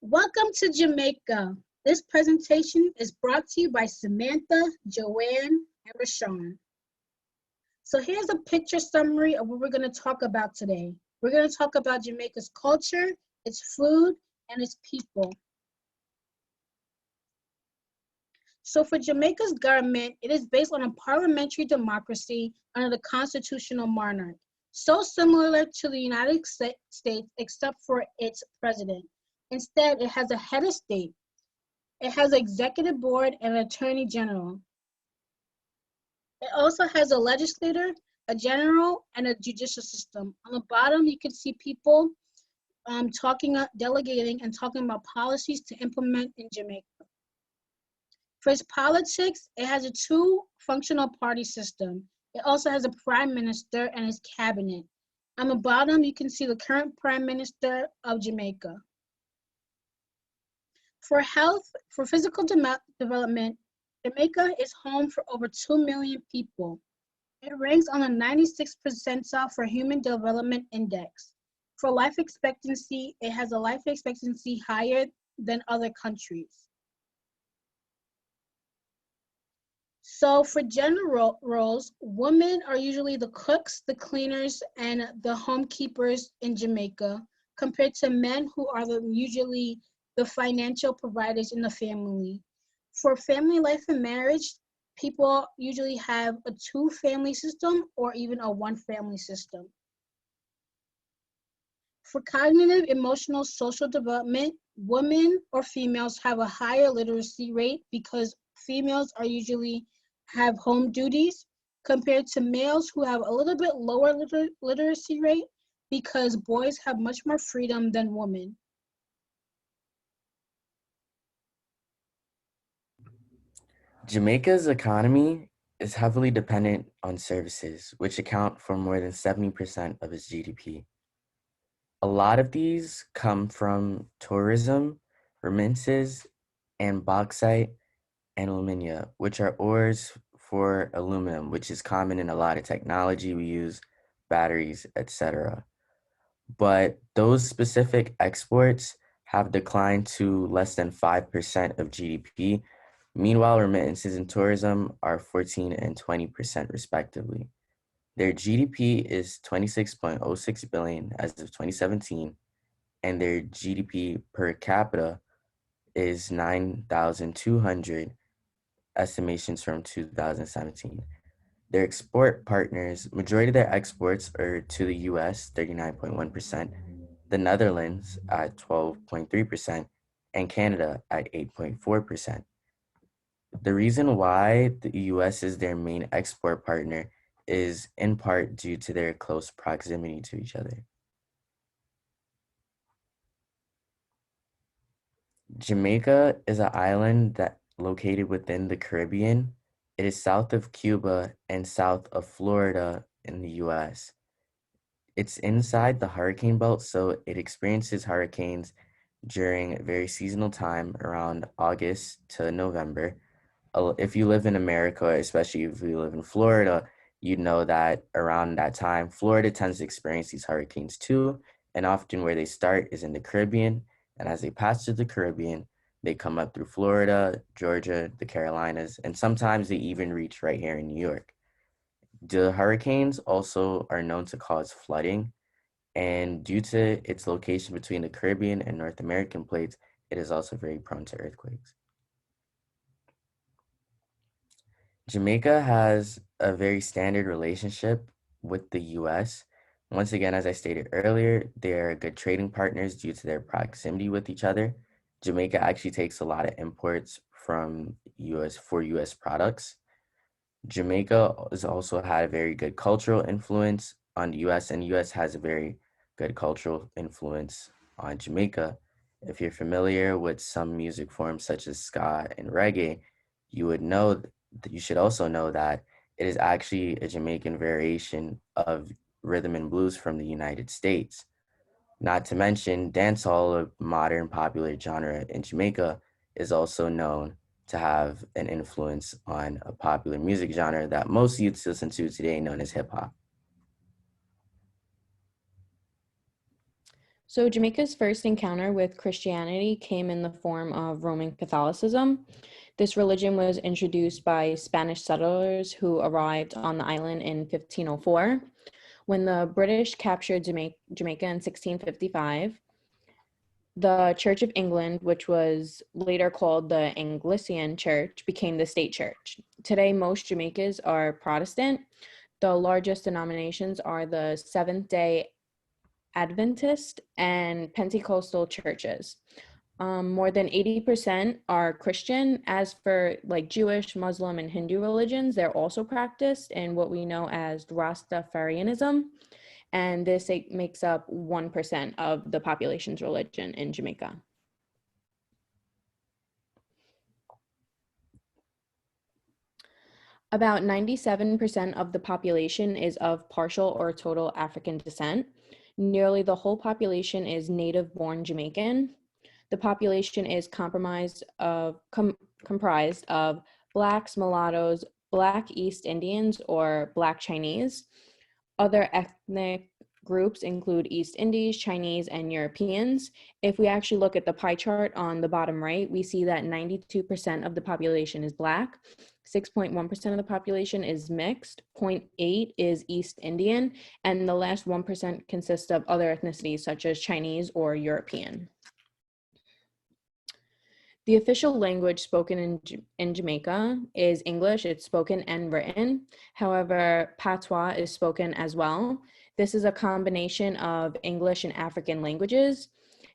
Welcome to Jamaica. This presentation is brought to you by Samantha, Joanne, and Rashawn. So here's a picture summary of what we're going to talk about today. We're going to talk about Jamaica's culture, its food, and its people. So for Jamaica's government, it is based on a parliamentary democracy under the constitutional monarch, so similar to the United States except for its president. Instead, it has a head of state. It has an executive board and an attorney general. It also has a legislator, a general, and a judicial system. On the bottom, you can see people delegating and talking about policies to implement in Jamaica. For its politics, it has a two-functional party system. It also has a prime minister and his cabinet. On the bottom, you can see the current prime minister of Jamaica. For health, for physical development, Jamaica is home for over 2 million people. It ranks on the 96th percentile for Human Development Index. For life expectancy, it has a life expectancy higher than other countries. So for gender roles, women are usually the cooks, the cleaners, and the home keepers in Jamaica, compared to men who are usually the financial providers in the family. For family life and marriage, people usually have a two-family system or even a one-family system. For cognitive, emotional, social development, women or females have a higher literacy rate because females are usually have home duties compared to males who have a little bit lower literacy rate because boys have much more freedom than women. Jamaica's economy is heavily dependent on services, which account for more than 70% of its GDP. A lot of these come from tourism, remittances, and bauxite and alumina, which are ores for aluminum, which is common in a lot of technology we use, batteries, etc. But those specific exports have declined to less than 5% of GDP. Meanwhile, remittances and tourism are 14 and 20% respectively. Their GDP is 26.06 billion as of 2017, and their GDP per capita is 9,200 estimations from 2017. Their export partners, majority of their exports are to the US, 39.1%, the Netherlands at 12.3%, and Canada at 8.4%. The reason why the US is their main export partner is in part due to their close proximity to each other. Jamaica is an island that located within the Caribbean. It is south of Cuba and south of Florida in the US. It's inside the hurricane belt, so it experiences hurricanes during a very seasonal time around August to November. If you live in America, especially if you live in Florida, you know that around that time, Florida tends to experience these hurricanes too. And often where they start is in the Caribbean. And as they pass through the Caribbean, they come up through Florida, Georgia, the Carolinas, and sometimes they even reach right here in New York. The hurricanes also are known to cause flooding. And due to its location between the Caribbean and North American plates, it is also very prone to earthquakes. Jamaica has a very standard relationship with the US. Once again, as I stated earlier, they're good trading partners due to their proximity with each other. Jamaica actually takes a lot of imports from US products. Jamaica has also had a very good cultural influence on the US, and the US has a very good cultural influence on Jamaica. If you're familiar with some music forms such as ska and reggae, you would know that you should also know that it is actually a Jamaican variation of rhythm and blues from the United States. Not to mention, dancehall, a modern popular genre in Jamaica, is also known to have an influence on a popular music genre that most youths listen to today, known as hip hop. So Jamaica's first encounter with Christianity came in the form of Roman Catholicism. This religion was introduced by Spanish settlers who arrived on the island in 1504. When the British captured Jamaica in 1655, the Church of England, which was later called the Anglican Church, became the state church. Today, most Jamaicans are Protestant. The largest denominations are the Seventh-day Adventist and Pentecostal churches. More than 80% are Christian. As for like Jewish, Muslim, and Hindu religions, they're also practiced in what we know as Rastafarianism. And this makes up 1% of the population's religion in Jamaica. About 97% of the population is of partial or total African descent. Nearly the whole population is native-born Jamaican. The population is comprised of Blacks, mulattoes, Black East Indians, or Black Chinese. Other ethnic groups include East Indies, Chinese, and Europeans. If we actually look at the pie chart on the bottom right, we see that 92% of the population is Black, 6.1% of the population is mixed, 0.8 is East Indian, and the last 1% consists of other ethnicities such as Chinese or European. The official language spoken in Jamaica is English. It's spoken and written. However, Patois is spoken as well. This is a combination of English and African languages.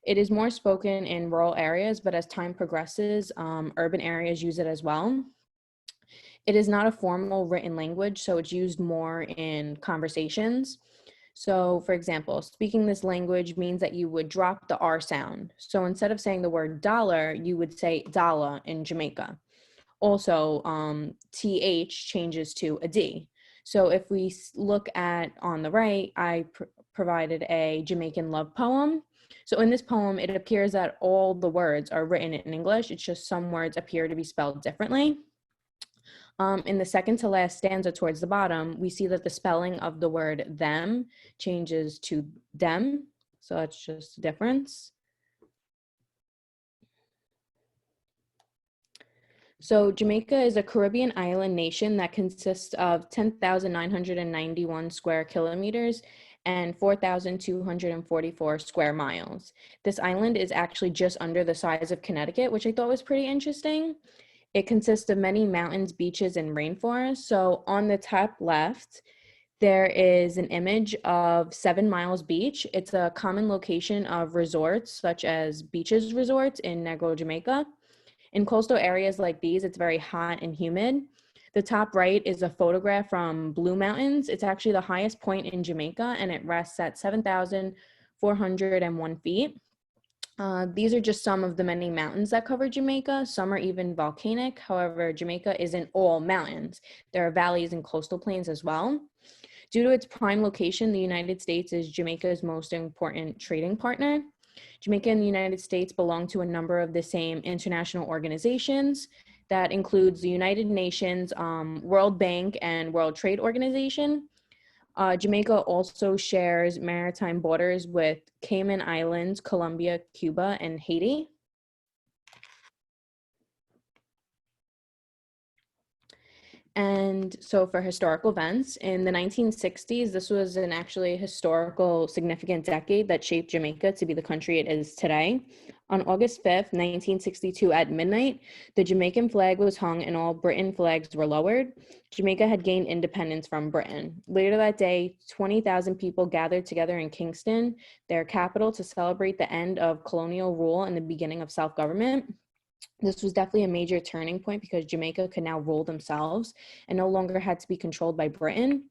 It is more spoken in rural areas, but as time progresses, urban areas use it as well. It is not a formal written language, so it's used more in conversations. So for example, speaking this language means that you would drop the R sound. So instead of saying the word dollar, you would say dollar in Jamaica. Also, TH changes to a D. So if we look at on the right, I provided a Jamaican love poem. So in this poem, it appears that all the words are written in English. It's just some words appear to be spelled differently. In the second to last stanza towards the bottom, we see that the spelling of the word them changes to them. So that's just a difference. So Jamaica is a Caribbean island nation that consists of 10,991 square kilometers and 4,244 square miles. This island is actually just under the size of Connecticut, which I thought was pretty interesting. It consists of many mountains, beaches, and rainforests. So on the top left, there is an image of 7 Miles Beach. It's a common location of resorts such as beaches resorts in Negro, Jamaica. In coastal areas like these, it's very hot and humid. The top right is a photograph from Blue Mountains. It's actually the highest point in Jamaica, and it rests at 7,401 feet. These are just some of the many mountains that cover Jamaica. Some are even volcanic. However, Jamaica isn't all mountains. There are valleys and coastal plains as well. Due to its prime location, the United States is Jamaica's most important trading partner. Jamaica and the United States belong to a number of the same international organizations. That includes the United Nations, World Bank, and World Trade Organization. Jamaica also shares maritime borders with Cayman Islands, Colombia, Cuba, and Haiti. And so for historical events, in the 1960s, this was an actually historical significant decade that shaped Jamaica to be the country it is today. On August 5th, 1962 at midnight, the Jamaican flag was hung and all Britain flags were lowered. Jamaica had gained independence from Britain. Later that day, 20,000 people gathered together in Kingston, their capital, to celebrate the end of colonial rule and the beginning of self-government. This was definitely a major turning point because Jamaica could now rule themselves and no longer had to be controlled by Britain.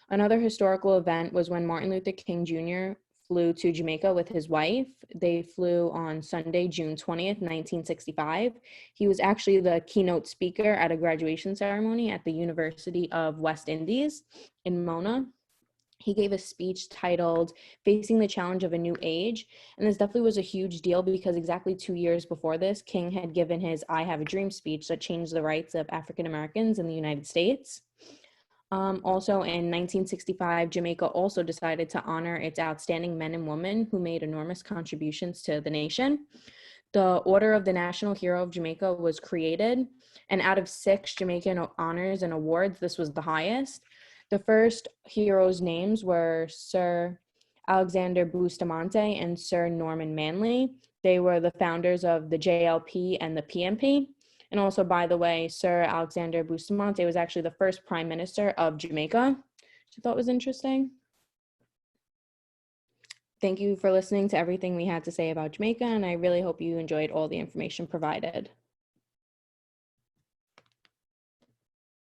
Another historical event was when Martin Luther King Jr. flew to Jamaica with his wife. They flew on Sunday, June 20th, 1965. He was actually the keynote speaker at a graduation ceremony at the University of West Indies in Mona. He gave a speech titled Facing the Challenge of a New Age. And this definitely was a huge deal because exactly 2 years before this, King had given his I Have a Dream speech that changed the rights of African Americans in the United States. Also in 1965, Jamaica also decided to honor its outstanding men and women who made enormous contributions to the nation. The Order of the National Hero of Jamaica was created, and out of 6 Jamaican honors and awards, this was the highest. The first heroes' names were Sir Alexander Bustamante and Sir Norman Manley. They were the founders of the JLP and the PMP. And also, by the way, Sir Alexander Bustamante was actually the first prime minister of Jamaica, which I thought was interesting. Thank you for listening to everything we had to say about Jamaica, and I really hope you enjoyed all the information provided.